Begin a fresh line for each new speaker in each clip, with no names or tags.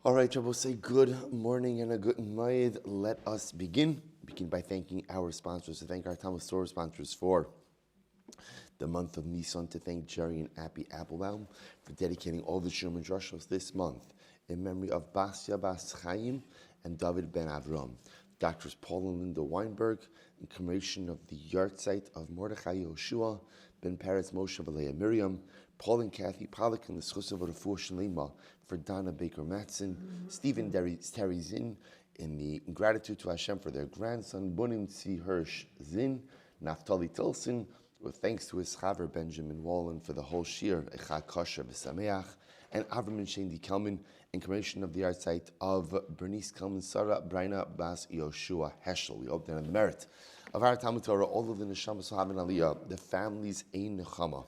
All right, Rabbi, say good morning and a good night. Let us begin. Begin by thanking our sponsors, to thank our Talmud store sponsors for the month of Nisan, to thank Jerry and Appy Applebaum for dedicating all the Shurim and Drushos this month in memory of Basya Bas Chaim and David Ben Avram. Doctors Paul and Linda Weinberg, in commemoration of the yahrzeit of Mordechai Yehoshua, Ben Peretz Moshe Valeah Miriam, Paul and Kathy Pollack and the Schus of Refuah Shlema for Donna Baker Mattson, Stephen Terry Zinn, in gratitude to Hashem for their grandson Bunim Tzvi Hirsch Zinn, Naftali Tilson, with thanks to his chaver Benjamin Wallen for the whole shir Echad Kosher B'Sameach, and Avram and Shendi Kelman in commemoration of the yahrzeit of Bernice Kelman Sarah Braina Bas Yoshua Heschel. We hope that in the merit of our Talmud Torah, all of the neshamas who have an aliyah, the families ein nechama.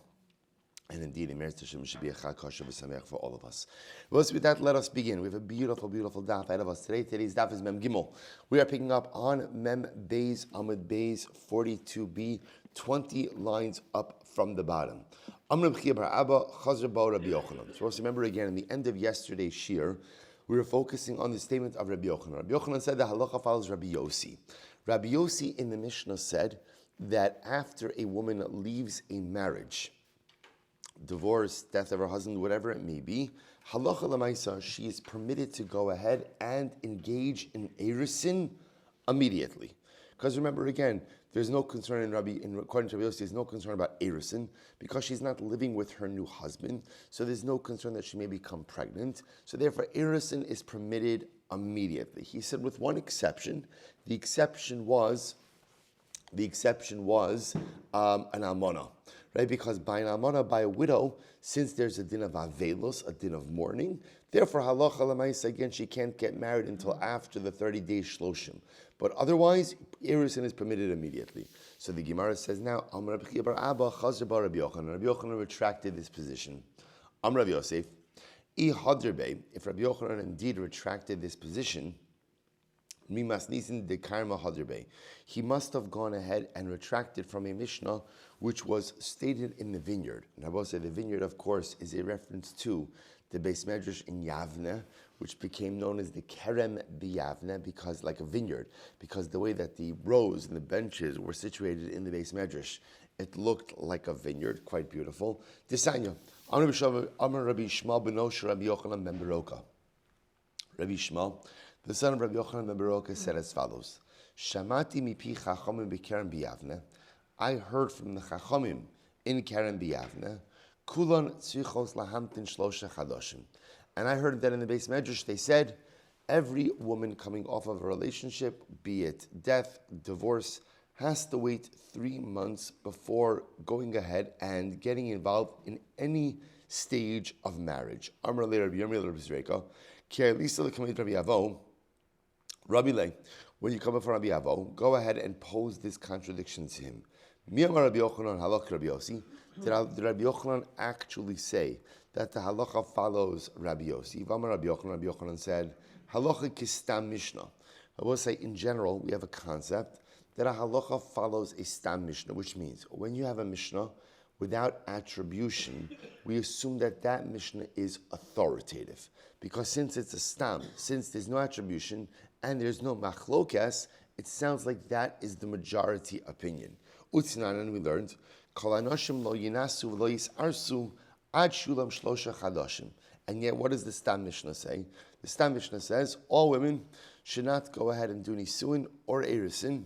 And indeed, in Meretz Hashem should be a chag kosher v'sameach for all of us. Well, with that, let us begin. We have a beautiful, beautiful daf ahead of us today. Today's daf is Mem Gimel. We are picking up on Mem Beis Amud Beis 42b, 20 lines up from the bottom. So remember again, in the end of yesterday's shir, we were focusing on the statement of Rabbi Yochanan. Rabbi Yochanan said that halacha follows Rabbi Yossi. Rabbi Yossi in the Mishnah said that after a woman leaves a marriage, divorce, death of her husband, whatever it may be, halacha l'maisa, she is permitted to go ahead and engage in erisin immediately. Because remember again, there's no concern according to Rabbi Yossi, there's no concern about erisin because she's not living with her new husband. So there's no concern that she may become pregnant. So therefore, erisin is permitted immediately. He said with one exception. The exception was an almana. Right? Because by an almana, by a widow, since there's a din of avelos, a din of mourning, therefore halacha l'maisa, again, she can't get married until after the 30 days shloshim. But otherwise, erisin is permitted immediately. So the Gemara says now, Amar Rabbi Bar Abba Chazar Bar Rabbi Yochanan. Rabbi Yochanan retracted this position. Amar Rabbi Yosef, if Rabbi Yochanan indeed retracted this position, he must have gone ahead and retracted from a Mishnah which was stated in the vineyard. And I will say the vineyard, of course, is a reference to the Beis Medrash in Yavne, which became known as the Kerem B'Yavne, because like a vineyard, because the way that the rows and the benches were situated in the Beis Medrash, it looked like a vineyard, quite beautiful. Tisanya, Amar Rabbi Shmuel Benosh Rabbi Yochanan ben Beroka. Rabbi Shmuel, the son of Rabbi Yochanan ben Beroka, said as follows: Shamati mipi chachamim b'Kerem B'Yavne. I heard from the chachamim in Kerem B'Yavne, kulon tzrichos lahamtin shlosha chadoshim. And I heard that in the Beis Medrash they said every woman coming off of a relationship, be it death, divorce, has to wait 3 months before going ahead and getting involved in any stage of marriage. Amar le Rabbi Yirmiyah Rabbi Zreika, ki elisa l'kamid Rabbi Avo. Rabbi Le, when you come up from Rabbi Avo, go ahead and pose this contradiction to him. Mi amar Rabbi Yochanan halach Rabbi Yossi. Did Rabbi Yochanan actually say that the halacha follows Rabbi Yossi? V'amar Rabbi Yochanan said, halacha kistam mishnah. I will say, in general, we have a concept that a halacha follows a stam mishnah, which means when you have a mishnah without attribution, we assume that that mishnah is authoritative. Because since it's a stam, since there's no attribution and there's no machlokas, it sounds like that is the majority opinion. Utznan, and we learned, Kol anoshim lo yinasu v'lo yisarsu ad shulam shlosha chadashim. And yet, what does the Stam Mishnah say? The Stam Mishnah says all women should not go ahead and do nisuin or erisin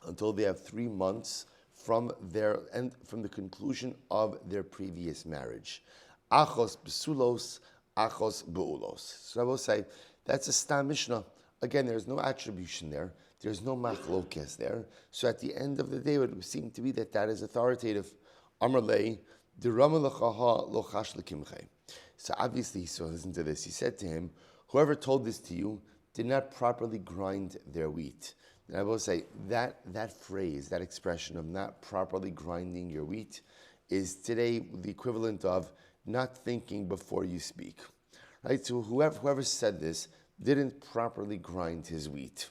until they have 3 months from the conclusion of their previous marriage. Achos besulos, achos beulos. So I will say that's a Stam Mishnah. Again, there's no attribution there. There's no machlokes there. So at the end of the day, it would seem to be that is authoritative. Amar lei, dirama lechaha lo chash lekimche. So obviously, so listen to this. He said to him, whoever told this to you did not properly grind their wheat. And I will say that phrase, that expression of not properly grinding your wheat is today the equivalent of not thinking before you speak. Right? So whoever said this didn't properly grind his wheat.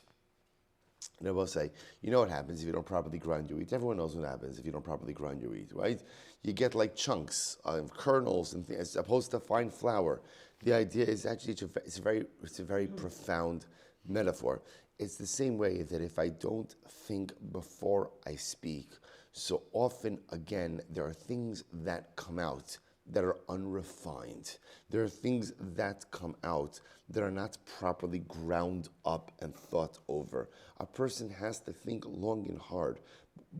And I will say, you know what happens if you don't properly grind your wheat? Everyone knows what happens if you don't properly grind your wheat, right? You get like chunks of kernels and things, as opposed to fine flour. The idea is actually it's a very profound metaphor. It's the same way that if I don't think before I speak, so often again there are things that come out that are unrefined. There are things that come out that are not properly ground up and thought over. A person has to think long and hard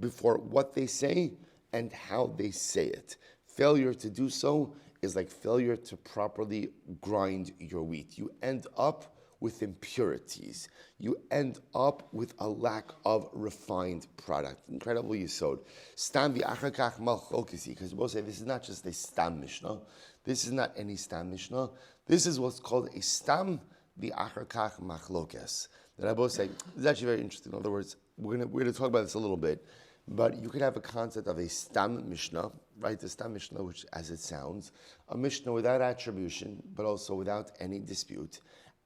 before what they say and how they say it. Failure to do so is like failure to properly grind your wheat. You end up with impurities. You end up with a lack of refined product. Incredible yisod. Stam v'achar malchokisi, because we'll say this is not just a stam mishnah. This is not any stam mishnah. This is what's called a stam v'achar machlokes. That I both say this is actually very interesting. In other words, we're gonna talk about this a little bit. But you could have a concept of a stam mishnah, right? The stam mishnah, which as it sounds, a mishnah without attribution, but also without any dispute.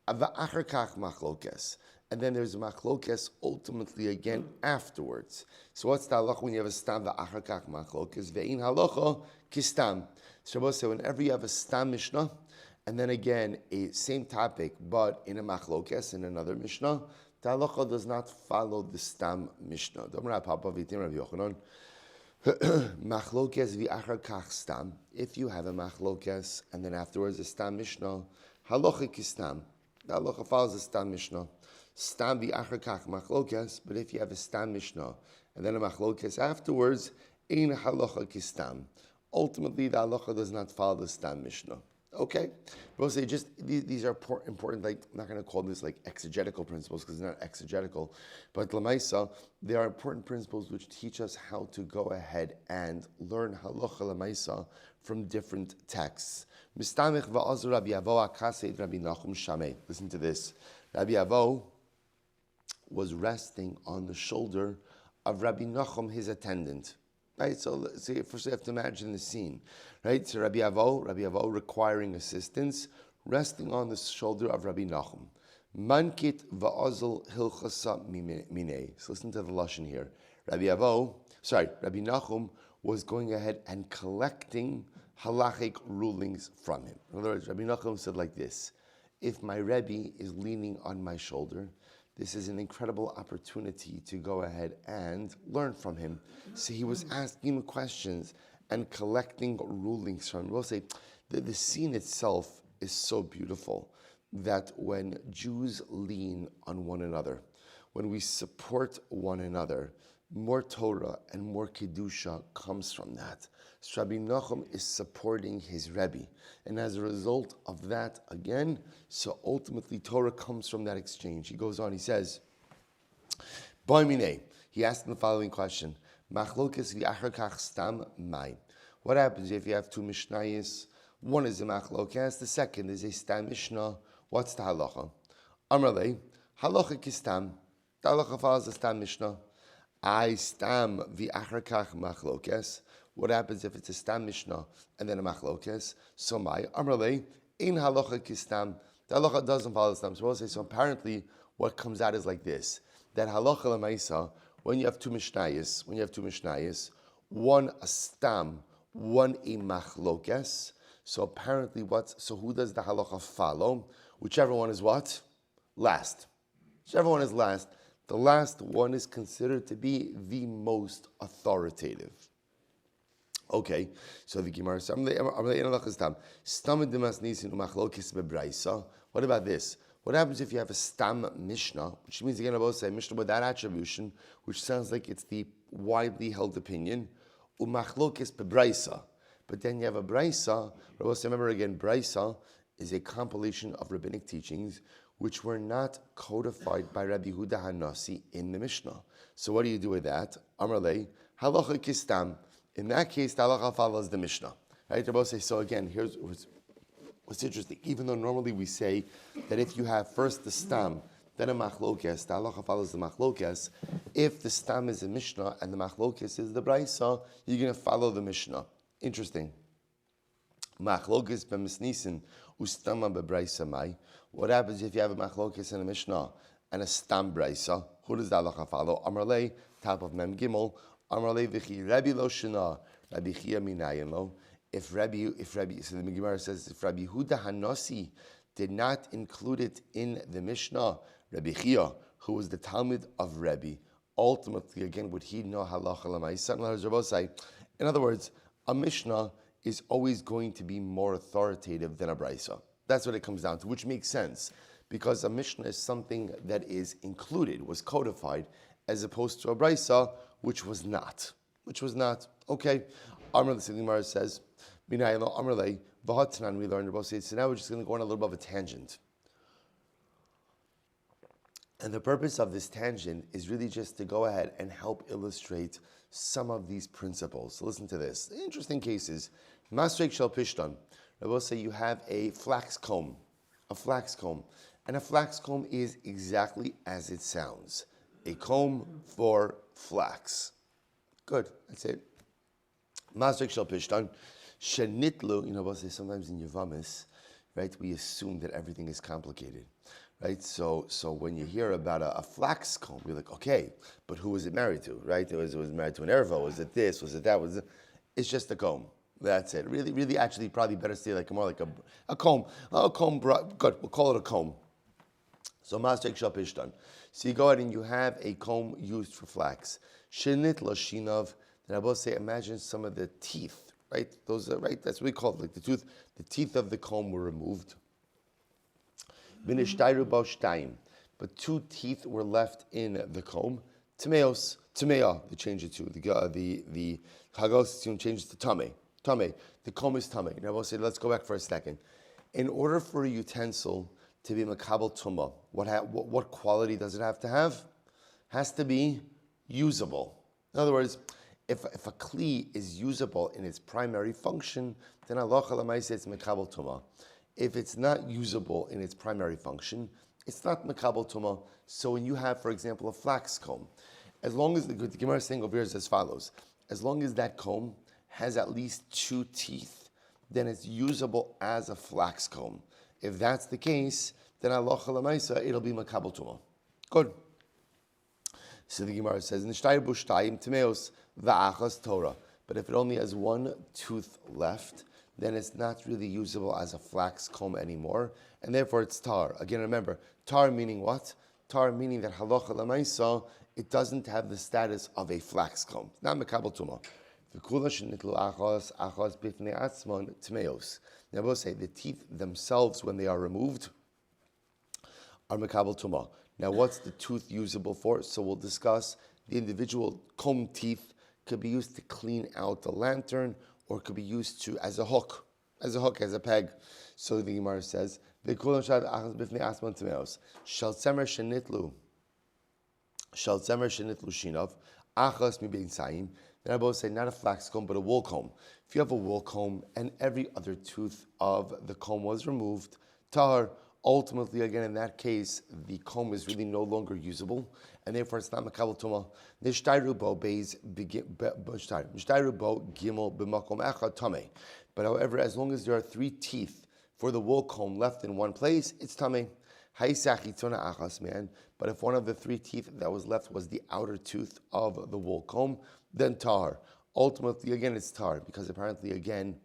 And then there's a machlokes ultimately again afterwards. So what's the halacha when you have a stam v'achar kach machlokes? Ve'in halacha kistam. Shabbos say whenever you have a stam mishnah, and then again a same topic but in a machlokes in another mishnah, the halacha does not follow the stam mishnah. Machlokes v'achar kach stam. If you have a machlokes and then afterwards a stam mishnah, halacha kistam. The halacha follows the stam mishnah. Stam v'achar kach machlokes. But if you have a stam mishnah and then a machlokes afterwards, ein halacha kistam. Ultimately, the halacha does not follow the stam mishnah. Okay, but say just these are important. Like I'm not going to call this like exegetical principles because it's not exegetical, but lamaisa they are important principles which teach us how to go ahead and learn halacha lamaisa from different texts. Mistamich va'azur Rabbi Yavo akased Rabbi Nachum Shamei. Listen to this. Rabbi Yavo was resting on the shoulder of Rabbi Nachum, his attendant. Right, so first you have to imagine the scene, right? So Rabbi Avo requiring assistance, resting on the shoulder of Rabbi Nachum. Mankit va'azal hilchasa minei. So listen to the lashon here. Rabbi Nachum was going ahead and collecting halachic rulings from him. In other words, Rabbi Nachum said like this: if my Rebbe is leaning on my shoulder, this is an incredible opportunity to go ahead and learn from him. So he was asking him questions and collecting rulings from him. We'll say the scene itself is so beautiful that when Jews lean on one another, when we support one another, more Torah and more Kedusha comes from that. So Rabbi Nachum is supporting his Rebbe. And as a result of that, again, so ultimately Torah comes from that exchange. He goes on, he says, he asked him the following question, Machlokes v'achar kach stam mai. What happens if you have two Mishnayos? One is a Machlokes, the second is a stam Mishnah. What's the halacha? Amrlei, halacha kistam. The halacha follows the stam Mishnah. I stam v'achar kach machlokes. What happens if it's a stam mishnah and then a machlokes? So my amrlei in halacha kistam. The halacha doesn't follow the stam. So we'll say so. Apparently, what comes out is like this: that halacha lemaisa when you have two mishnayos, one a stam, one a machlokes. So apparently, so who does the halacha follow? Whichever one is what last. Whichever one is last. The last one is considered to be the most authoritative. Okay, so the Gemara says, what about this? What happens if you have a stam mishnah, which means again, I will say mishnah without attribution, which sounds like it's the widely held opinion, umachlokes bebraisa. But then you have a braisa. I will say, remember again, braisa is a compilation of rabbinic teachings which were not codified by Rabbi Yehuda Hanasi in the Mishnah. So what do you do with that? Amrlei, halacha kistam. In that case, the halacha follows the Mishnah. Right? Rabbi say, so again, here's what's interesting. Even though normally we say that if you have first the stam, then a machlokes, the halacha follows the machlokes. If the stam is a Mishnah and the machlokes is the braisa, you're going to follow the Mishnah. Interesting. Machlokes b'misnisin ustama b'braisa mai. What happens if you have a machlokes and a Mishnah and a stam braisa? Who does the halacha follow? Amrlei, top of Mem Gimel. Amrlei v'chi Rabbi lo shana, Rabbi Chia minayin lo. so the Gemara says, if Rabbi Huda Hanasi did not include it in the Mishnah, Rabbi Chia, who was the Talmud of Rabbi, ultimately, again, would he know halacha l'maisa? In other words, a Mishnah is always going to be more authoritative than a brisa. That's what it comes down to, which makes sense, because a Mishnah is something that is included, was codified, as opposed to a brisa, which was not. Okay. Amr the Gemara says, we learned about it. So now we're just going to go on a little bit of a tangent. And the purpose of this tangent is really just to go ahead and help illustrate some of these principles. So listen to this. Interesting cases. Masrek shel pishtan. I will say you have a flax comb. And a flax comb is exactly as it sounds. A comb for flax. Good, that's it. Masrek shel pishtan. Shenitlu, we'll say sometimes in Yevamos, right, we assume that everything is complicated. Right, so when you hear about a flax comb, you're like, okay, but who was it married to? Right, it was married to an erva. Was it this? Was it that? It's just a comb. That's it. Really, actually, probably better say like more like a comb. A comb. Good. We'll call it a comb. So masrek shel pishtan. So you go ahead and you have a comb used for flax. Shenit lashinav. Then I will say, imagine some of the teeth. Right, those are right. That's what we call it. Like the teeth of the comb were removed. But 2 teeth were left in the comb. Tameos, they changed it to the Hagos changes to tame. The comb is tame. Now we'll say, let's go back for a second. In order for a utensil to be makabel tumah, what quality does it have to have? Has to be usable. In other words, if a kli is usable in its primary function, then halacha l'maaseh it's makabel tumah. If it's not usable in its primary function, it's not makabel tumah. So when you have, for example, a flax comb, as long as the Gemara is saying over here is as follows: as long as that comb has at least 2 teeth, then it's usable as a flax comb. If that's the case, then halacha l'maaseh it'll be makabel tumah. Good. So the Gemara says, "Nishtayr bushtayim tameos va'achas Torah." But if it only has 1 tooth left, then it's not really usable as a flax comb anymore, and therefore it's tar. Again, remember, tar meaning what? Tar meaning that halacha l'maisa, it doesn't have the status of a flax comb. Not makabel tumah. Now we'll say the teeth themselves, when they are removed, are makabel tumah. Now what's the tooth usable for? So we'll discuss the individual comb teeth could be used to clean out the lantern, or could be used to as a hook, as a peg. So the Gemara says, Shal tzemer shenitlu shinav, achas mi bein sayim. Then I both say not a flax comb, but a wool comb. If you have a wool comb and every other tooth of the comb was removed, tahar, ultimately, again, in that case, the comb is really no longer usable, and therefore it's not makabel tumah. Nishtayru bo gimel b'makom echad tameh. But however, as long as there are 3 teeth for the wool comb left in one place, it's tameh. But if one of the 3 teeth that was left was the outer tooth of the wool comb, then tar. Ultimately, again, it's tar, because apparently, again,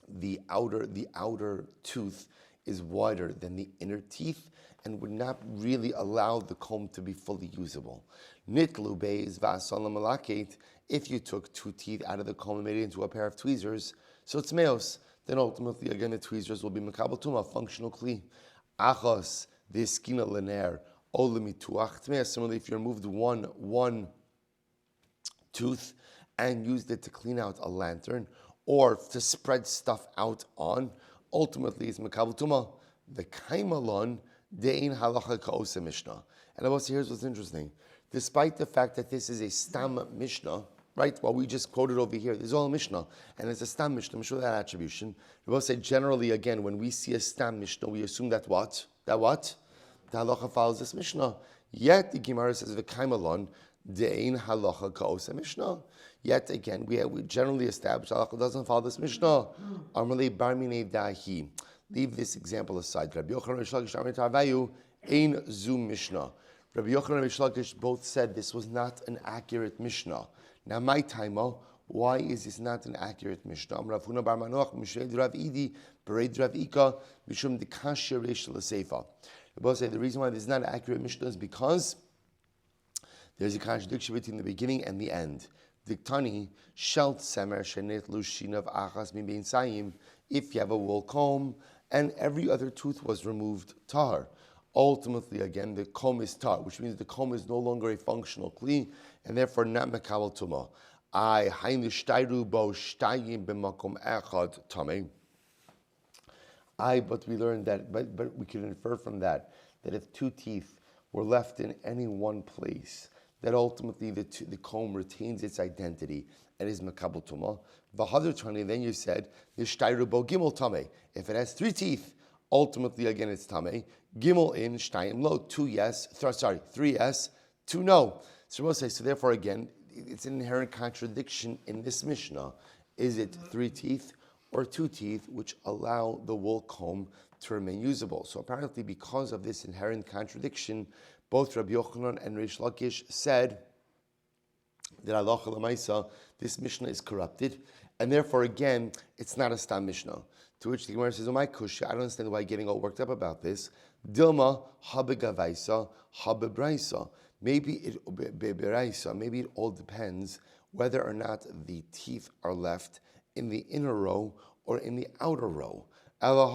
the outer tooth is wider than the inner teeth and would not really allow the comb to be fully usable. Nitlu beis va'asalam malaket. If you took 2 teeth out of the comb and made it into a pair of tweezers, so it's meos, then ultimately, again, the tweezers will be makabel tumah, functional kli. Achos v'eskina lener olemituach tmeah. Similarly, if you removed one tooth and used it to clean out a lantern or to spread stuff out on, ultimately it's makabel tumah. The kaimalon dein halacha ka'osa mishnah. And I will say, here's what's interesting. Despite the fact that this is a stam mishnah, right? What we just quoted over here, this is all a mishnah, and it's a stam mishnah. I'm sure that attribution. We will say generally, again, when we see a stam mishnah, we assume that what? The halacha follows this mishnah. Yet the Gemara says v'kaimalon dein halacha ka'osa mishnah. Yet again, we generally establish halacha doesn't follow this mishnah. Amalei bar minei dahi. Leave this example aside. Rabbi Yochanan and Rish Lakish Amar Tarvayu ein zu mishnah. Rabbi Yochanan and Rish Lakish both said this was not an accurate mishnah. Now my taimo, Why is this not an accurate Mishnah? Rav Huna bar Manoach Mishneh Rav Idi Bereid Rav Ika Mishum Dekashya Reish L'Seifa. Rabbi say the reason why this is not an accurate Mishnah is because there's a contradiction between the beginning and the end. Diktani Shelt Semer Shenet Lushinav Achas Min Bein Sayim. If you have a wool comb and every other tooth was removed, tahar. Ultimately, again, the comb is tar, which means the comb is no longer a functional kli, and therefore not mekabel tuma. But we learned that, but we can infer from that if two teeth were left in any one place, that ultimately the comb retains its identity and is mekabel tuma. V'hadar tani, then you said nishtayru bo gimel tamei. If it has three teeth, ultimately again it's tamei. Gimel in shtayim lo, 2 yes, 3 yes, 2 no. So we'll say, so therefore again, it's an inherent contradiction in this Mishnah. Is it 3 teeth or 2 teeth which allow the wool comb to remain usable? So apparently because of this inherent contradiction, both Rabbi Yochanan and Reish Lakish said that halacha l'maisa, this Mishnah is corrupted, and therefore again, it's not a stam Mishnah. To which the Gemara says, "Oh my kusha, I don't understand why you're getting all worked up about this. Dilma habegavaisa habebraisa. Maybe it all depends whether or not the teeth are left in the inner row or in the outer row. Rather,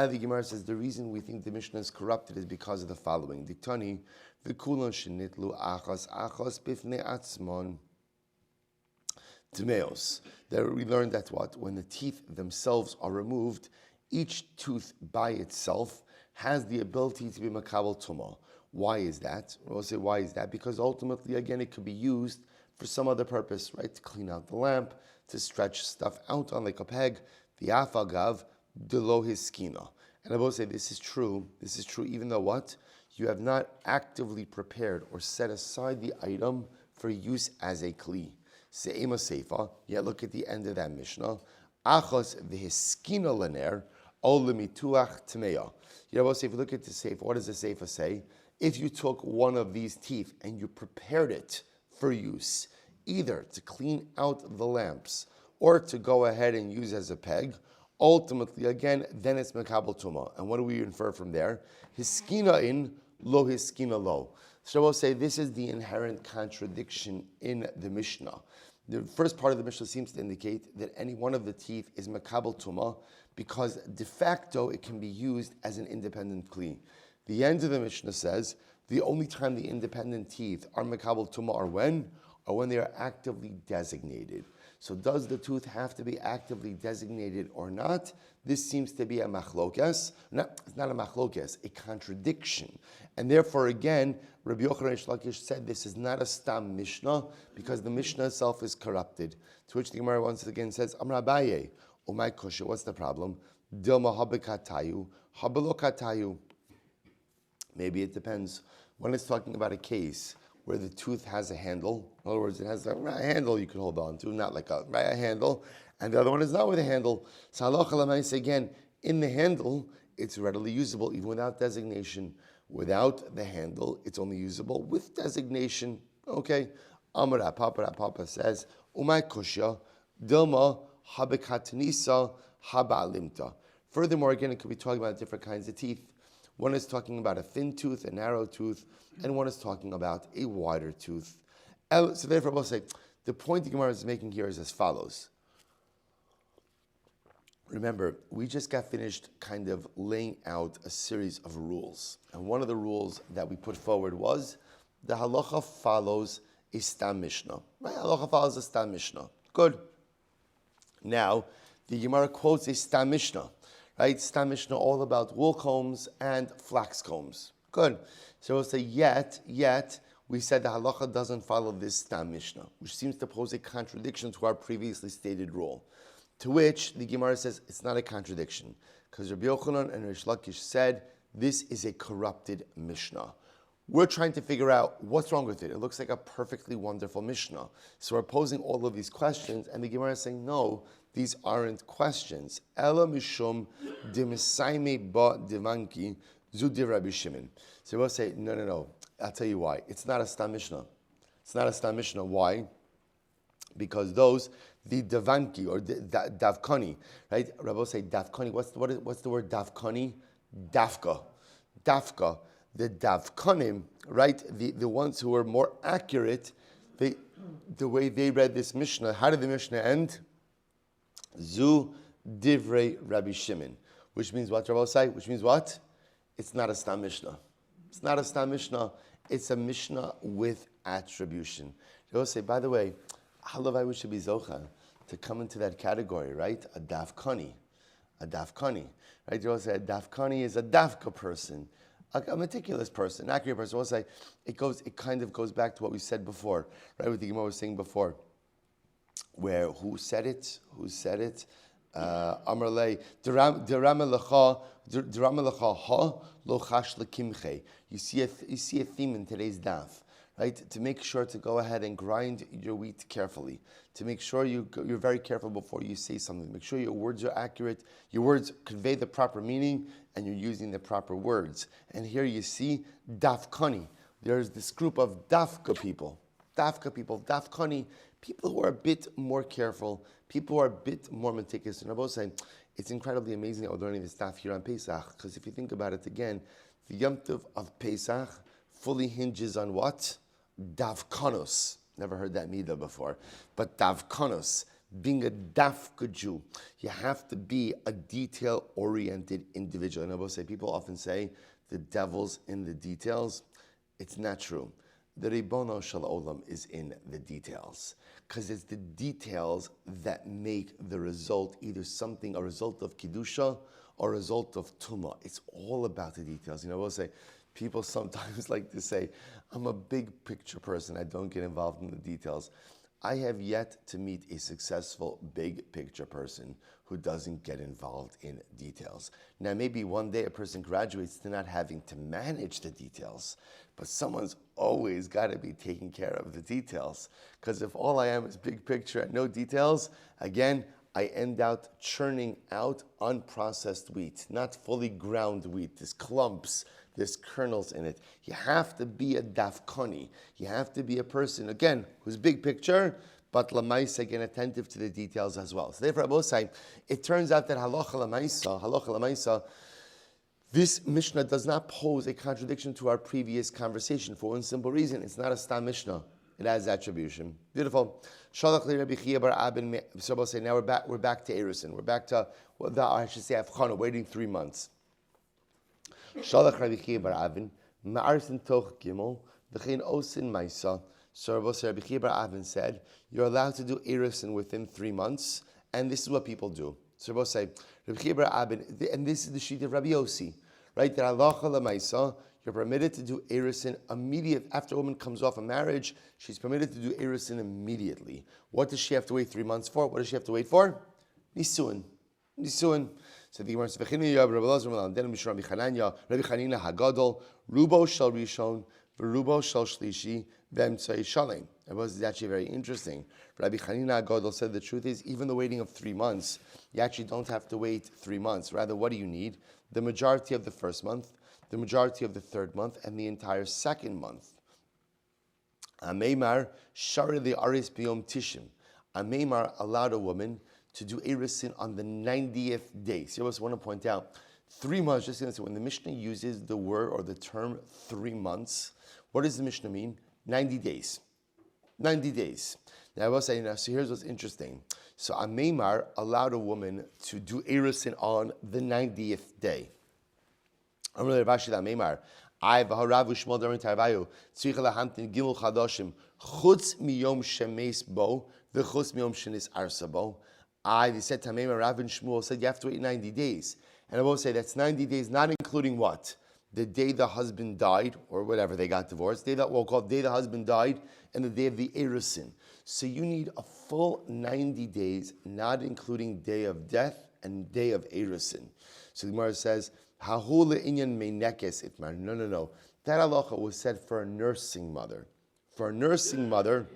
the Gemara says the reason we think the Mishnah is corrupted is because of the following. Diktani v'kulan shenitlu achas bifnei atzmon. Tmeos. There we learned that when the teeth themselves are removed, each tooth by itself has the ability to be makabel tuma. Why is that? We'll say why is that? Because ultimately, again, it could be used for some other purpose, right? To clean out the lamp, to stretch stuff out on like a peg. The afagav delo his skina. And I will say this is true. This is true even though you have not actively prepared or set aside the item for use as a kli. Se'ema seifa. Yet look at the end of that Mishnah. Achos v'hiskina lener ol lemituach tmeya. You know, if you look at the seifa, what does the seifa say? If you took one of these teeth and you prepared it for use, either to clean out the lamps or to go ahead and use as a peg, ultimately, again, then it's mekabel tuma. And what do we infer from there? Hiskina in, lo hiskina lo. So we'll say this is the inherent contradiction in the Mishnah. The first part of the Mishnah seems to indicate that any one of the teeth is mekabel tuma because de facto it can be used as an independent kli. The end of the Mishnah says the only time the independent teeth are mekabel tuma are when they are actively designated. So does the tooth have to be actively designated or not? This seems to be a machlokes. It's not a machlokes, a contradiction. And therefore, again, Rabbi Yochanan and Lakish said this is not a stam Mishnah because the Mishnah itself is corrupted. To which the Gemara once again says, Amar Abaye, O my kusha, what's the problem? Dilma habekatayu, habelokatayu. Maybe it depends. When it's talking about a case where the tooth has a handle, in other words, it has a handle you can hold on to, not like a handle, and the other one is not with a handle. So halacha l'maisa, again, in the handle, it's readily usable even without designation. Without the handle, it's only usable with designation. Okay. Amar Papa says, Umay kushya, dilma habekatnisa habalimta. Furthermore, again, it could be talking about different kinds of teeth. One is talking about a thin tooth, a narrow tooth, and one is talking about a wider tooth. So therefore, we'll say, the point the Gemara is making here is as follows. Remember, we just got finished kind of laying out a series of rules. And one of the rules that we put forward was the halacha follows a stam mishnah. Right? Halacha follows a stam mishnah. Good. Now, the Gemara quotes a stam mishnah. Right? Stam mishnah all about wool combs and flax combs. Good. So we'll say, yet, we said the halacha doesn't follow this stam mishnah, which seems to pose a contradiction to our previously stated rule. To which the Gemara says it's not a contradiction, because Rabbi Yochanan and Reish Lakish said this is a corrupted Mishnah. We're trying to figure out what's wrong with it. It looks like a perfectly wonderful Mishnah. So we're posing all of these questions, and the Gemara is saying, no, these aren't questions. Ela mishum dimisaime ba divanki zudi Rabbi Shimon. So we'll say, no. I'll tell you why. It's not a stam Mishnah. It's not a stam Mishnah. Why? because those, the davanki or the davkani, right? Rabbi say davkani. What's the word davkani? Dafka, dafka. The davkanim, right? The ones who are more accurate. The way they read this Mishnah. How did the Mishnah end? Zu divrei Rabbi Shimon, which means what? Rabbi say, which means what? It's not a stam Mishnah. It's not a stam Mishnah. It's a Mishnah with attribution. Rabbi say, by the way, halavai we should be zocha to come into that category, right? A davkani, right? Rabbi say a davkani is a davka person. A meticulous person, an accurate person. We'll say it kind of goes back to what we said before, right? What the Gemara was saying before, where who said it? Amarlei deramelecha ha lo chash lekimche. You see a theme in today's daf, right? To make sure to go ahead and grind your wheat carefully. To make sure you're very careful before you say something. Make sure your words are accurate. Your words convey the proper meaning, and you're using the proper words. And here you see dafkani. There's this group of dafka people, dafkani, people who are a bit more careful, people who are a bit more meticulous. And I'm both saying it's incredibly amazing that we're learning this stuff here on Pesach, because if you think about it again, the Yom Tov of Pesach fully hinges on what? Davkanos. Never heard that midah before. But davkanos, being a dafka Jew, you have to be a detail-oriented individual. And I will say, people often say, the devil's in the details. It's not true. The Ribono Shel Olam is in the details. Because it's the details that make the result either a result of Kedusha or a result of Tumah. It's all about the details. I will say, people sometimes like to say, I'm a big picture person. I don't get involved in the details. I have yet to meet a successful big picture person who doesn't get involved in details. Now, maybe one day a person graduates to not having to manage the details, but someone's always got to be taking care of the details. Because if all I am is big picture and no details, again, I end out churning out unprocessed wheat, not fully ground wheat. There's clumps, there's kernels in it. You have to be a dafkani. You have to be a person, again, who's big picture, but lamaisa, again, attentive to the details as well. So therefore, I will say, it turns out that halacha lamaisa, this Mishnah does not pose a contradiction to our previous conversation for one simple reason. It's not a stam Mishnah. It has attribution. Beautiful. Shalach li Rabbi Chia bar Abin. So we'll say now we're back to Erusin. We're back to I should say Avchana, waiting 3 months. Shalach Rabbi Chia bar Abin ma'arsin toch gimel v'chein osin ma'isa. So Rabbi Chia bar Abin said you're allowed to do Erusin within 3 months, and this is what people do. So we'll say Rabbi Chia bar Abin, and this is the sheet of Rabbi Yossi, right? That halacha l'maisa. You're permitted to do Erusin immediate after a woman comes off a marriage. She's permitted to do Erusin immediately. What does she have to wait 3 months for? What does she have to wait for? Nisuin. So the Gemara says, Rabbi Chanina Hagadol, Rubo Shal Rishon, Verubo Shal Shlishi, Vemtzai Shalem. It was actually very interesting. Rabbi Chanina Hagadol said the truth is, even the waiting of 3 months, you actually don't have to wait 3 months. Rather, what do you need? The majority of the first month, the majority of the third month, and the entire second month. Ameimar shari the aris biyom tishim. Ameimar allowed a woman to do Erusin on the 90th day. So I just want to point out, 3 months, just going to say, when the Mishnah uses the word or the term 3 months, what does the Mishnah mean? 90 days. 90 days. Now I will say, so here's what's interesting. So Ameimar allowed a woman to do Erusin on the 90th day. I'm really Rashi that Meimar. I v'haravu Shmuel during Tarvayu tzricha lahamtin gimel chadoshim chutz miyom shemes bo v'chutz miyom shenis arsa bo. They said Tameimar, Rav and Shmuel said you have to wait 90 days, and I will say that's 90 days, not including what? The day the husband died, or whatever they got divorced. Day that we'll call day the husband died, and the day of the Erusin. So you need a full 90 days, not including day of death and day of Erusin. So the Gemara says. No. That halacha was said for a nursing mother. For a nursing mother,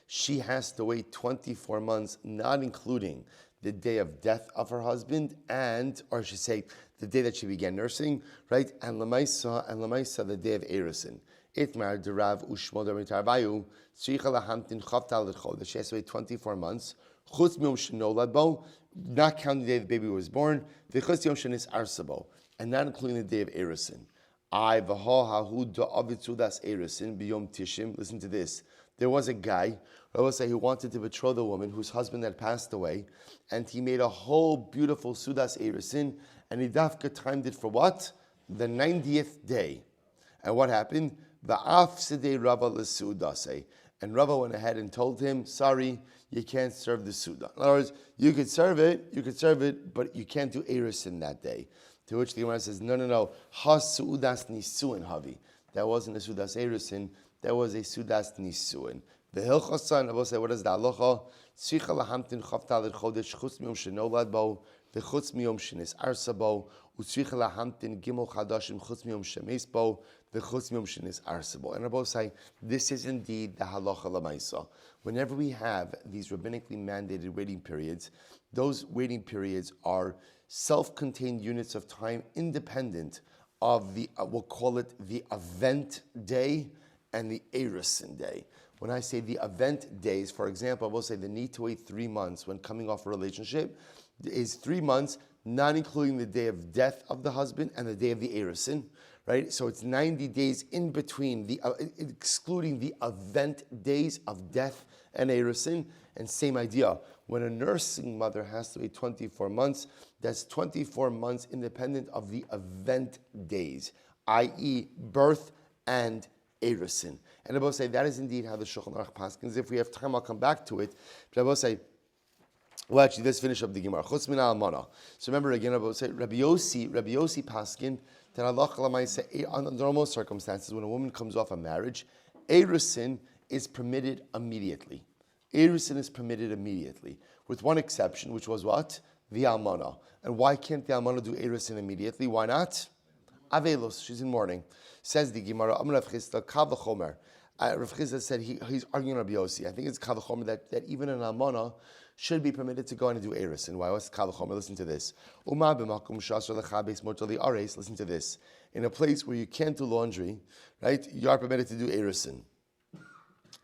she has to wait 24 months, not including the day of death of her husband, or I should say, the day that she began nursing, right? And Lamaisa, the day of Erusin. Itmar derav ushmo dermitarvayu tzricha lahamtin chavtal l'chodesh. She has to wait 24 months. Chutz miyom shenolad bo, not counting the day the baby was born. V'chutz yom shenis arsabo, and not including the day of erisin. I v'ho hahu da'avid sudas erisin b'yom tishim. Listen to this. There was a guy, I will say, who wanted to betroth a woman whose husband had passed away, and he made a whole beautiful sudas erisin, and he dafka timed it for what? The 90th day. And what happened? Va'af sidei Rava l'sudase. And Rava went ahead and told him, sorry, you can't serve the suda. In other words, you could serve it, but you can't do erisin that day. To which the Gemara says, no. Has sudas nisuin havi. That wasn't a sudas erisin, that was a sudas nisuin. The hilchasan, I will say, what is the halacha? Tzricha lahamtin chavtal chodesh chutz miyom shenolad bo, v'chutz miyom shenis arsa bo, utzricha lahamtin gimel chadashim chutz miyom shemes bo, v'chutz miyom shenis arsa bo. And I will say, this is indeed the halacha lamaisa. Whenever we have these rabbinically mandated waiting periods, those waiting periods are self-contained units of time independent of the, we'll call it the event day and the erisin day. When I say the event days, for example, I will say the need to wait 3 months when coming off a relationship is 3 months, not including the day of death of the husband and the day of the erisin, right? So it's 90 days in between, excluding the event days of death and erisin. And same idea, when a nursing mother has to wait 24 months, that's 24 months independent of the event days, i.e. birth and erisin. And I will say that is indeed how the Shulchan Aruch paskins. If we have time, I'll come back to it. But I will say, well, actually, let's finish up the Gemara. Chutz min almana. So remember again, I will say Rabbi Yossi paskin that Allah say under normal circumstances, when a woman comes off a marriage, erisin is permitted immediately. Erisin is permitted immediately, with one exception, which was what? The almana. And why can't the almana do erisin immediately? Why not? Avelos, she's in mourning. Says the Gemara, Rav Chisda, Kav v'chomer. Rav Chisda said he's arguing Rabbi Yossi. I think it's Kav v'chomer that even an almana should be permitted to go and do erisin. Why? What's Kav v'chomer? Listen to this. Uma b'makom shasar lechabes mortali ares. Listen to this. In a place where you can't do laundry, right? You are permitted to do erisin.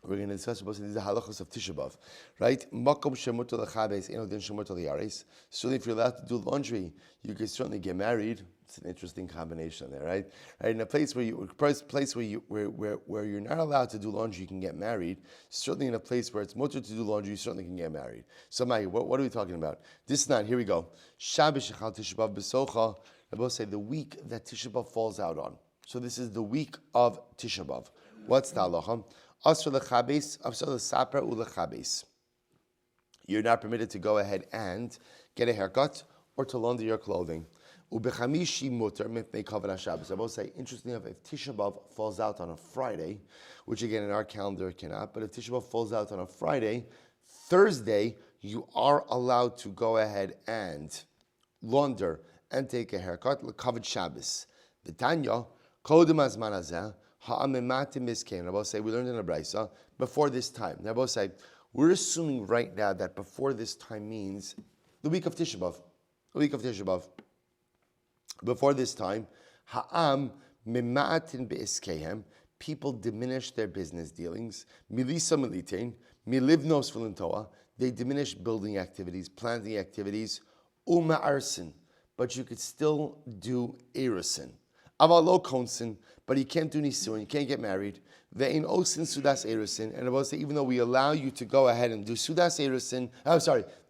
We're going to discuss about these halachos of Tisha B'Av, right? Makom shemutar lechabes eno din shemutar liares. So if you're allowed to do laundry, you can certainly get married. It's an interesting combination there, right? In a place where you're not allowed to do laundry, you can get married. Certainly in a place where it's mutar to do laundry, you certainly can get married. So, Maggie, what are we talking about? This night, here we go. Shabbos shechal Tisha B'Av b'socha. I will say the week that Tisha B'Av falls out on. So this is the week of Tisha B'Av. What's the halacha? Asr lechabes, asr lesaper ulechabes. You're not permitted to go ahead and get a haircut or to launder your clothing. Ubechamishi mutar mipnei kavod Shabbos. I will say, interestingly enough, if Tisha B'Av falls out on a Friday, which again in our calendar it cannot, but if Tisha B'Av falls out on a Friday, Thursday you are allowed to go ahead and launder and take a haircut. Kavod Shabbos. The Tanya kodem azman hazeh ha'amematim miskein. I will say we learned in a brayso before this time. I will say we're assuming right now that before this time means the week of Tisha B'Av. The week of Tisha B'Av. Before this time, ha'am mema'atin be'iskehem, people diminish their business dealings. Milisa militain, milivnos v'lintoa, they diminish building activities, planting activities. Uma'arsin, but you could still do erisin. Avalo konsin, but you can't do nisuin, you can't get married. Ve'in osin sudas erisin, and I will say even though we allow you to go ahead and do sudas erisin,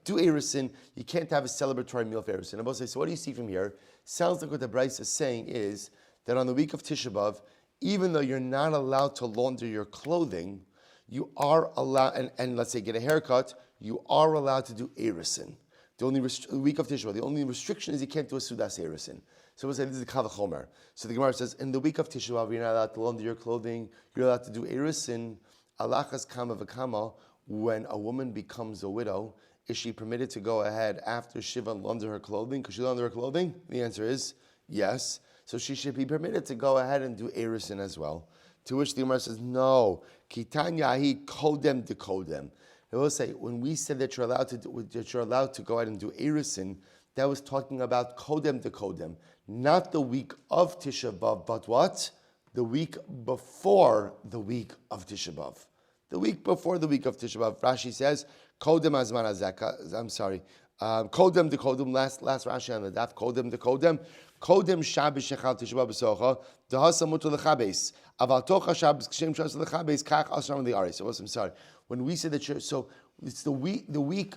do erisin, you can't have a celebratory meal for erisin. I will say, so what do you see from here? Sounds like what the Bryce is saying is that on the week of Tisha B'Av, even though you're not allowed to launder your clothing, you are allowed, and let's say get a haircut, you are allowed to do erisin. The only week of Tisha B'Av, the only restriction is you can't do a sudas erisin. So we'll say this is the Kav Chomer. So the Gemara says, in the week of Tisha B'Av, you're not allowed to launder your clothing, you're allowed to do erisin. Alachas kama v'kama, when a woman becomes a widow, is she permitted to go ahead after Shiva and launder her clothing? Could she launder her clothing? The answer is yes. So she should be permitted to go ahead and do erisin as well. To which the Gemara says, no. Kitanyahi kodem de kodem. They will say, when we said that you're allowed to go ahead and do erisin, that was talking about kodem de kodem. Not the week of Tisha B'Av, but what? the week before the week of Tisha B'Av. The week before the week of Tisha B'Av. Rashi says, Kodem Azman Azaka, I'm sorry, Kodem de Kodem, last Rashi on the daf, Kodem de Kodem, Kodem Shabbos Shechal Tisha B'Av B'Socha, Dehasa Mutu L'Chabes, Aval Tocha Shabbos Kshem Shabbos L'Chabes, Kach Asram L'Aris. I'm sorry. When we say that, so it's the week,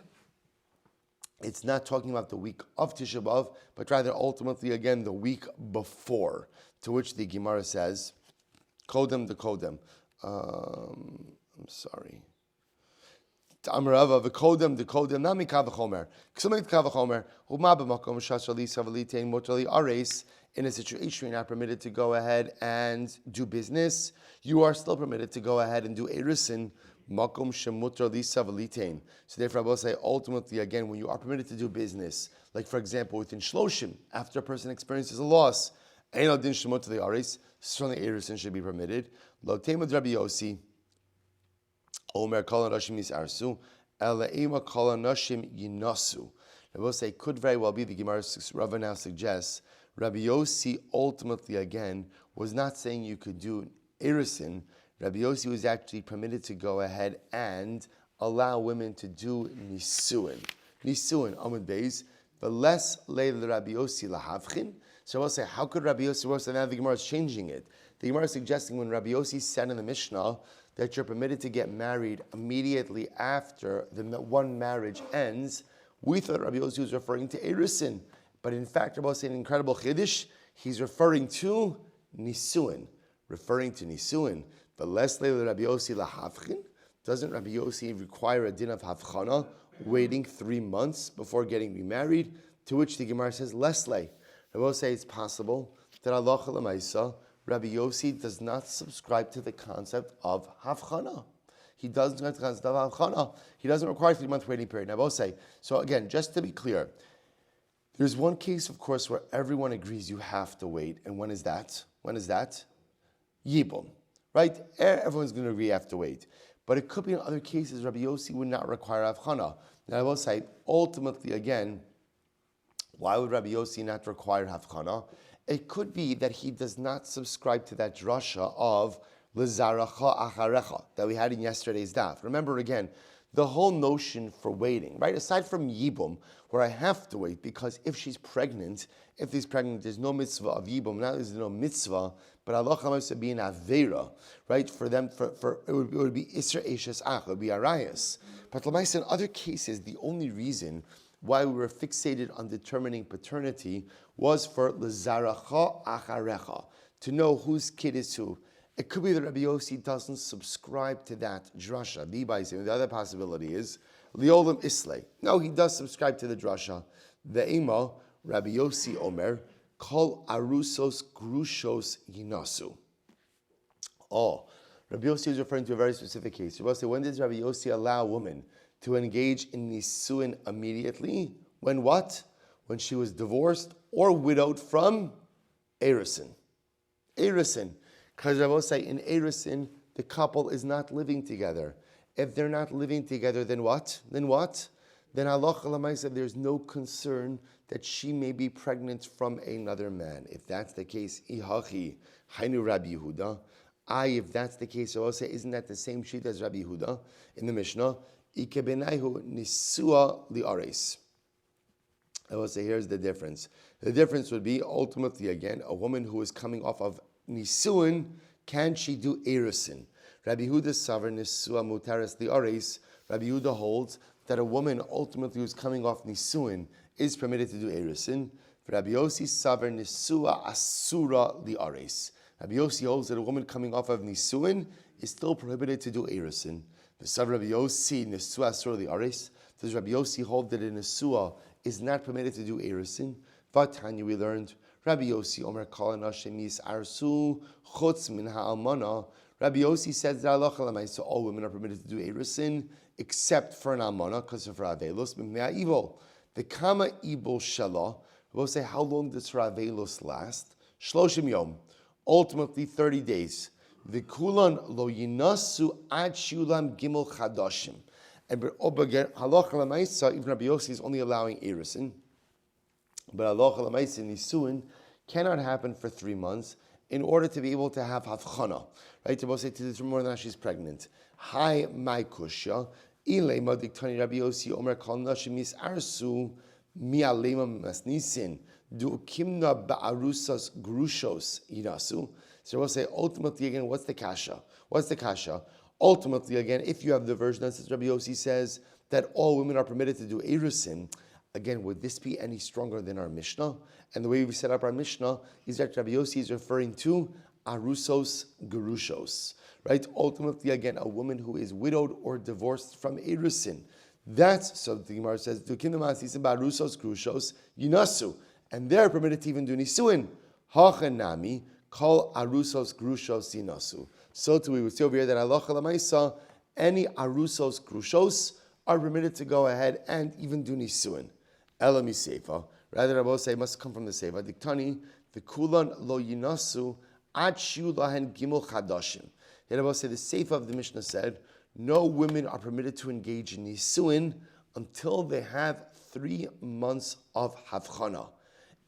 it's not talking about the week of Tisha B'Av, but rather ultimately, again, the week before, to which the Gemara says, Kodem de Kodem. I'm sorry. Ta'amarava v'kodem de kodem nami kavachomer. K'sumek kavachomer u'ma b'makom shasali savalitein motali ares. In a situation you're not permitted to go ahead and do business, you are still permitted to go ahead and do erisin makom shemutali savalitein. So therefore, I will say ultimately again, when you are permitted to do business, like for example within shloshim, after a person experiences a loss, ein adin shemutali ares, certainly erisin should be permitted. Lo temad Rabbi Yossi. Omer kol nashim yisarsu, elaima kol nashim yinasu. I will say, could very well be, the Gemara Rava now suggests, Rabbi Yossi ultimately again was not saying you could do erisin. Rabbi Yossi was actually permitted to go ahead and allow women to do nisuin. Nisuin, Amud Beis, the less leil Rabbi Yossi lahavchin. So I will say, how could Rabbi Yossi, so now the Gemara is changing it. The Gemara is suggesting when Rabbi Yossi said in the Mishnah that you're permitted to get married immediately after the one marriage ends, we thought Rabbi Yossi was referring to erisin. But in fact, Rabbi Yossi, an incredible chiddush, he's referring to nisuin. Referring to nisuin. The less leil Rabbi Yossi lahavchin, doesn't Rabbi Yossi require a din of havchana, waiting 3 months before getting remarried? To which the Gemara says, less lay. Rabbi Yossi, it's possible that Allah Lamaisa, Rabbi Yossi does not subscribe to the concept of havchana. He doesn't subscribe to the concept of havchana. He doesn't require a 3-month waiting period. Now, I will say, so again, just to be clear, there's one case, of course, where everyone agrees you have to wait. And when is that? When is that? Yibum. Right? Everyone's going to agree you have to wait. But it could be in other cases, Rabbi Yossi would not require havchana. Now, I will say, ultimately, again, why would Rabbi Yossi not require havchana? It could be that he does not subscribe to that drasha of lezaracha acharecha that we had in yesterday's daf. Remember again, the whole notion for waiting, right? Aside from yibum, where I have to wait because if she's pregnant, there's no mitzvah of yibum. Not only is there no mitzvah, but Allah wants to be an avera, right? For them, it would be isra eshes ach, it would be arayas. But in other cases, the only reason why we were fixated on determining paternity was for lezaracha acharecha, to know whose kid is who. It could be that Rabbi Yossi doesn't subscribe to that drasha. The other possibility is liolam islay. No, he does subscribe to the drasha. The ema Rabbi Yossi Omer kol arusos grushos yinasu. Oh, Rabbi Yossi is referring to a very specific case. Rabbi Yossi, when does Rabbi Yossi allow a woman to engage in nisuin immediately? When what? When she was divorced or widowed from erisin. Erisin. Because I will say in erisin, the couple is not living together. If they're not living together, then what? Then Allah said there's no concern that she may be pregnant from another man. If that's the case, ihachi hainu Rabbi Yehuda. If that's the case, I will say, isn't that the same sheet as Rabbi Yehuda in the Mishnah? Ikebenaihu nisua liares. I will say, here's the difference. The difference would be ultimately again a woman who is coming off of nisuin, can she do erisin? Rabbi Yehuda savar nisua mutaris liares. Rabbi Yehuda holds that a woman ultimately who's coming off nisuin is permitted to do erisin. Rabbi Yossi savar nisua asura liares. Rabbi Yossi holds that a woman coming off of nisuin is still prohibited to do erisin. The savar Rabbi Yossi nisua asura liares. Does Rabbi Yossi hold that a nisua is not permitted to do erisin? Vatanya, we learned Rabbi Yossi Omer kol nashim yisarsu chutz min ha'almana. Rabbi Yossi says that halacha l'maisa all women are permitted to do erisin except for an almana because of her avelos b'mei evil. The kama ibol shala. We'll say how long does her avelos last? Shloshim yom, ultimately 30 days. The kulan lo yinasu ad shulam gimel chadashim. And again, halacha l'maisa, even Rabbi Yossi is only allowing erisin. But halacha l'maisa nisuin cannot happen for 3 months in order to be able to have havchana, right? To determine whether or not she's pregnant. Hi, my kushya. Ilema diktani Rabbi Yossi Omer kol nashim yisarsu mi'alema masnisin du kimna ba'arusas grushos yinasu. So we'll say ultimately again, what's the kasha? What's the kasha? Ultimately again, if you have the version that says Rabbi Yossi says that all women are permitted to do erusin, again, would this be any stronger than our Mishnah? And the way we set up our Mishnah is that Rabbi Yossi is referring to arusos gerushos, right? Ultimately, again, a woman who is widowed or divorced from erusin. That's, so the Gemara says, arusos gerushos yinasu, and they're permitted to even do nisuin. Hachanami kol arusos gerushos yinasu. So too, we would see over here that halacha lamaisa, any arusos gerushos are permitted to go ahead and even do nisuin. Elami seifa. Rather, Rabbi say must come from the seifa. Diktani the kulan lo yinasu ad shiu lahen gimel chadashim. Rabbi say the seifa of the Mishnah said no women are permitted to engage in nisuin until they have 3 months of havchana.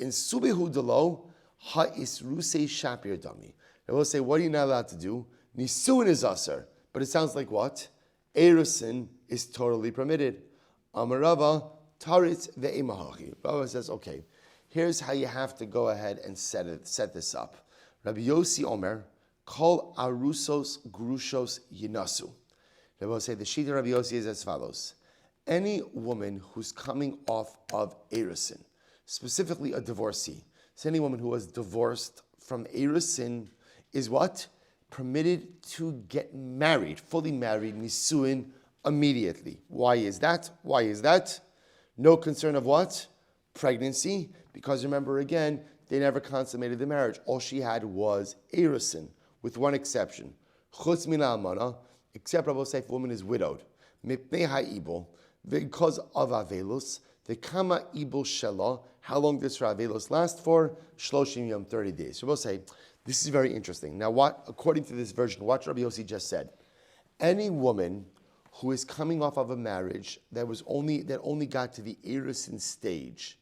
In subehu delo ha isrusei shapir dami. Rabbi say what are you not allowed to do? Nisuin is aser, but it sounds like what? Erusin is totally permitted. Amarava taritz ve'emahachi. Rabbi says, okay, here's how you have to go ahead and set this up. Rabbi Yossi Omer, kol arusos grushos yinasu. Rabbi say the sheet of Rabbi Yossi is as follows: any woman who's coming off of erusin, specifically a divorcee, so any woman who was divorced from erusin is what? Permitted to get married, fully married, nisuin, immediately. Why is that? Why is that? No concern of what? Pregnancy. Because remember again, they never consummated the marriage. All she had was erusin, with one exception. Chutz min almana, except Rabbi Yosef, woman is widowed. Mipnei ha'ibol, because of avelus, the kama ibol shela, how long does her avelus last for? Shloshim yom, 30 days. So we'll say, this is very interesting. Now, what, according to this version, what Rabbi Yossi just said, any woman who is coming off of a marriage that only got to the erusin stage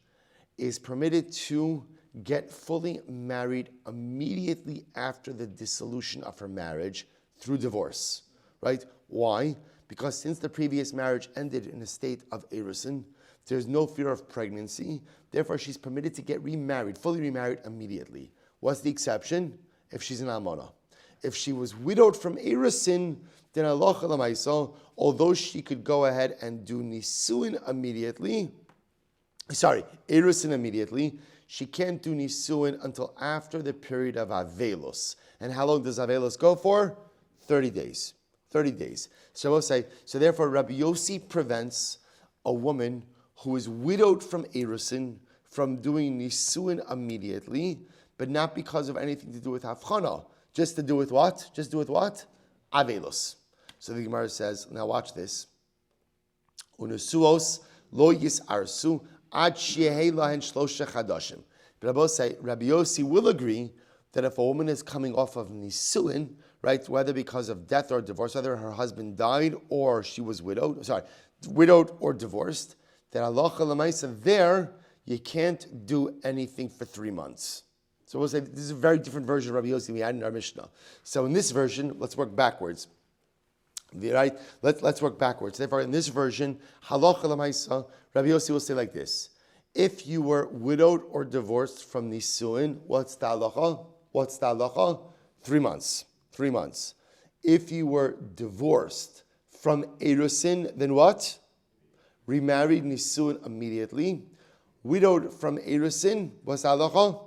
is permitted to get fully married immediately after the dissolution of her marriage through divorce, right? Why? Because since the previous marriage ended in a state of erusin, there's no fear of pregnancy. Therefore, she's permitted to get remarried, fully remarried immediately. What's the exception? If she's an almana. If she was widowed from erusin, then halacha l'maisa, although she could go ahead and do nisuin immediately, erusin immediately, she can't do nisuin until after the period of avelus. And how long does avelus go for? 30 days. 30 days. So we'll say, so therefore Rabbi Yossi prevents a woman who is widowed from erusin from doing nisuin immediately, but not because of anything to do with havchana. Just to do with what? Just do with what? Avelus. So the Gemara says, now watch this. Unusuos lo yisarsu ad shehei lahen shlosha chadashim. But Rabbi Yossi will agree that if a woman is coming off of nisuin, right, whether because of death or divorce, whether her husband died or she was widowed or divorced, that halacha l'maisa there, you can't do anything for 3 months. So we'll say this is a very different version of Rabbi Yossi we had in our Mishnah. So in this version, let's work backwards. Right? Let's work backwards. Therefore, in this version, halacha l'maisa, Rabbi Yossi will say like this: if you were widowed or divorced from nisuin, what's the halacha? What's the halacha? 3 months. 3 months. If you were divorced from erusin, then what? Remarried nisuin immediately. Widowed from erusin, what's the halacha?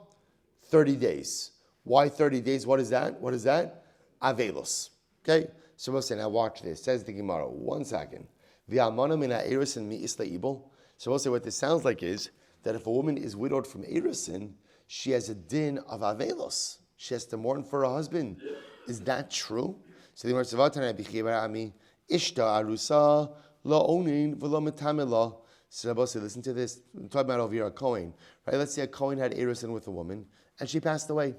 30 days. Why 30 days? What is that? What is that? Avelus. Okay? So we'll say, now watch this. Says the Gemara. 1 second. V'amana min ha'erusin mi isla ibol. So we'll say what this sounds like is that if a woman is widowed from erusin, she has a din of avelus. She has to mourn for her husband. Is that true? So the Gemara says, "Vatana b'chibar ami ishta arusa la onin v'lo metamela." So Rabbi said, listen to this. I'm talking about over here a Kohen, right? Let's say a Kohen had erusin with a woman, and she passed away.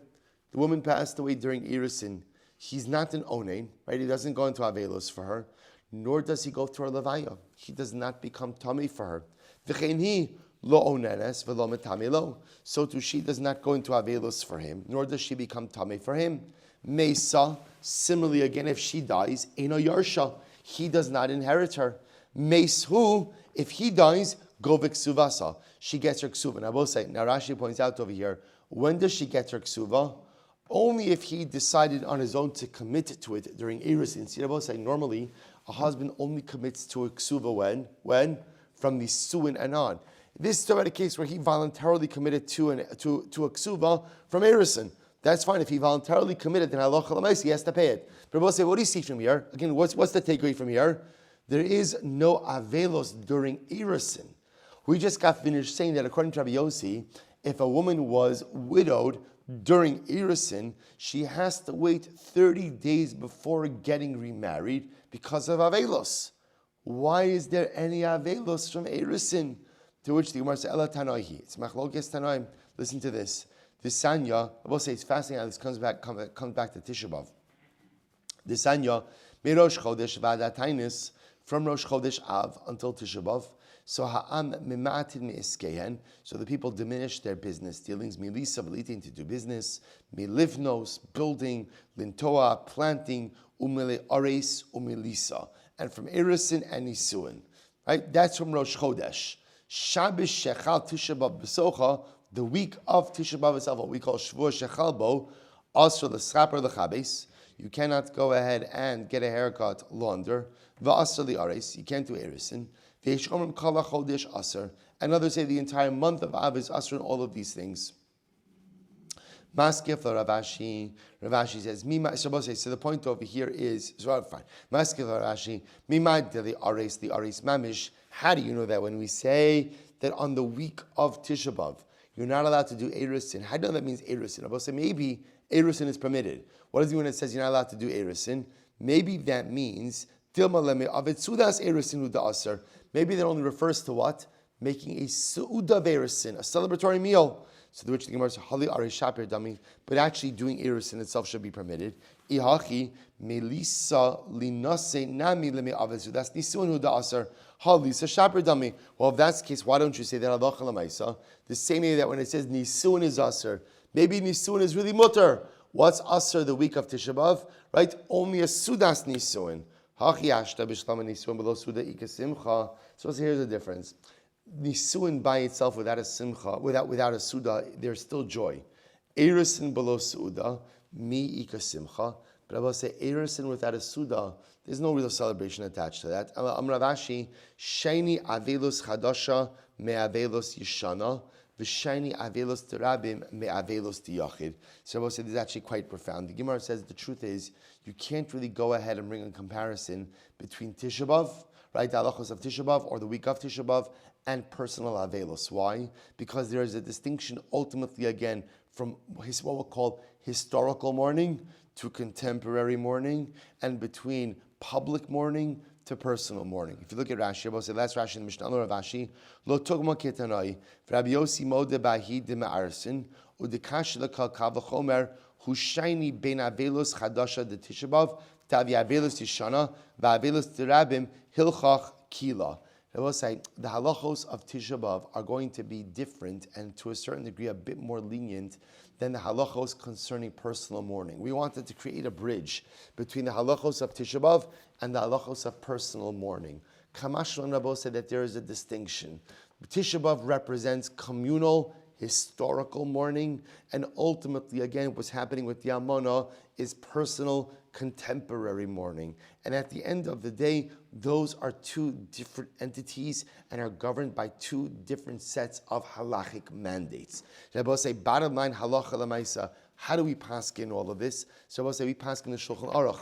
The woman passed away during erusin. He's not an onain, right? He doesn't go into avelus for her, nor does he go through a levaya. He does not become tummy for her. V'chein hi lo onenes v'lo metame lo. So too she does not go into avelus for him, nor does she become tame for him. Mesa, similarly again, if she dies, eno yarsha, he does not inherit her. Mesu, if he dies, go v'ksuvasa, she gets her ksuva. Now I will say, now Rashi points out over here, when does she get her ksuva? Only if he decided on his own to commit to it during Erusin. See, I will say, normally, a husband only commits to a ksuva when? From the suin and on. This is about a case where he voluntarily committed to a ksuva from Erusin. That's fine. If he voluntarily committed, then halacha l'maisa, he has to pay it. But we'll say, what do you see from here? Again, what's the takeaway from here? There is no avelos during Erusin. We just got finished saying that according to Rabbi Yossi, if a woman was widowed during Erusin, she has to wait 30 days before getting remarried because of avelos. Why is there any avelos from Erusin? To which the Gemara says, Ela Tanoihi. It's machlokes Tanoim. Listen to this. This Sanya, I will say it's fascinating how this comes back to Tisha B'Av. This Sanya, Rosh Chodesh Vadatainis, from Rosh Chodesh Av until Tisha B'Av. So ha'am mimatin me'iskehen. So the people diminish their business dealings. Milisa v'litin, to do business. Milivnos, building. Lintoa, planting. Umile ares umilisa. And from Erusin and Nisuin. Right? That's from Rosh Chodesh. Shabbos Shechal Tisha B'Av B'socha, the week of Tisha B'Av itself, what we call Shvur Shechal Bo, Asr l'schaper l'chabes. You cannot go ahead and get a haircut launder. V'asr li'ares, you can't do Erusin. V'yesh omrim kala chodesh asr. And others say the entire month of Av is asr in all of these things. Maskef Ravashi. Ravashi says, so the point over here is, so fine. Maskef Ravashi, Mimad the Ares Mamish. How do you know that when we say that on the week of Tisha B'Av, you're not allowed to do Erusin? How do you know that means Erusin? I will say maybe Erusin is permitted. What does it mean when it says you're not allowed to do Erusin? Maybe that means Dilma Leme Avetsudas Erusin Uda Aser. Maybe that only refers to what? Making a Su'uda of Erusin, a celebratory meal. So the which the Gemara says, Hali Ari Shapir Dami, but actually doing Erusin itself should be permitted. Ihachi Melisa Linase Nami Leme Avesu. That's Nisuin Huda Aser. Halisa Shapir Dami. Well, if that's the case, why don't you say that Halacha Lamaisa? The same way that when it says Nisuin is Aser, maybe Nisuin is really mutter. What's Aser the week of Tisha B'Av? Right? Only a Sudas Nisuin. Hachi Ashta B'Shlama Nisuin below Suda Ika Simcha. So here's the difference. Nisuin by itself without a simcha, without a suda, there's still joy. Erusin below suda, mi ika simcha. But I will say Erusin without a suda, there's no real celebration attached to that. Ravashi, sheni avelus chadasha me avelus yishana, v'sheni avelus terabim me avelus tiyachid. So I will say this is actually quite profound. The Gemara says the truth is you can't really go ahead and bring a comparison between Tisha B'Av, right, the halachos of Tisha B'Av or the week of Tisha B'Av, and personal avelos. Why? Because there is a distinction ultimately again from what we'll call historical mourning to contemporary mourning, and between public mourning to personal mourning. If you look at Rashi, we'll say that's Rashi in the Mishnah. Ravashi lo togma ketanai Rabbi Yossi mode bahid de ma'arsin udekash lekal kavachomer hushayni ben avelos chadasha de Tisha B'Av tavi avelos yishana va'avelos terabim hilchach kila. I will say the halachos of Tisha B'Av are going to be different and to a certain degree a bit more lenient than the halachos concerning personal mourning. We wanted to create a bridge between the halachos of Tisha B'Av and the halachos of personal mourning. Kamash and Rabbo said that there is a distinction. Tisha B'Av represents communal, historical mourning, and ultimately, again, what's happening with the Amana is personal, contemporary mourning. And at the end of the day, those are two different entities and are governed by two different sets of halachic mandates. So I will say, bottom line, halacha l'maisa, how do we paskin all of this? So I will say, we paskin the Shulchan Aruch.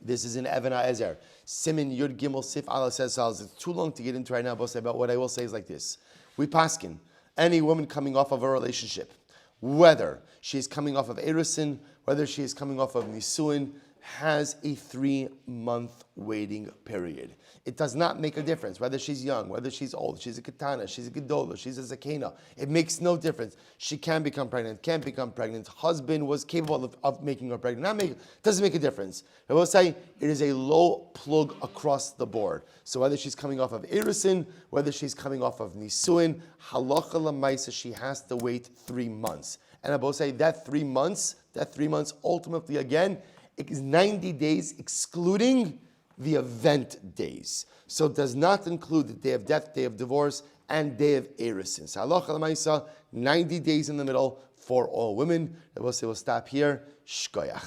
This is in Even HaEzer. Simin Yud Gimel Sif Ala says, it's too long to get into right now, but what I will say is like this. We paskin any woman coming off of a relationship, whether she is coming off of Erusin, whether she is coming off of Nisuin, has a 3-month waiting period. It does not make a difference whether she's young, whether she's old, she's a katana, she's a gedola, she's a zakena. It makes no difference. She can become pregnant, can't become pregnant. Husband was capable of making her pregnant. Doesn't make a difference. I will say it is a low plug across the board. So whether she's coming off of Erisin, whether she's coming off of Nisuin, halacha lamaisa, she has to wait 3 months. And I will say that 3 months ultimately again, it is 90 days excluding the event days. So it does not include the day of death, day of divorce, and day of erisin. So halacha l'maisa, 90 days in the middle for all women. I will say we'll stop here. Shkoyach.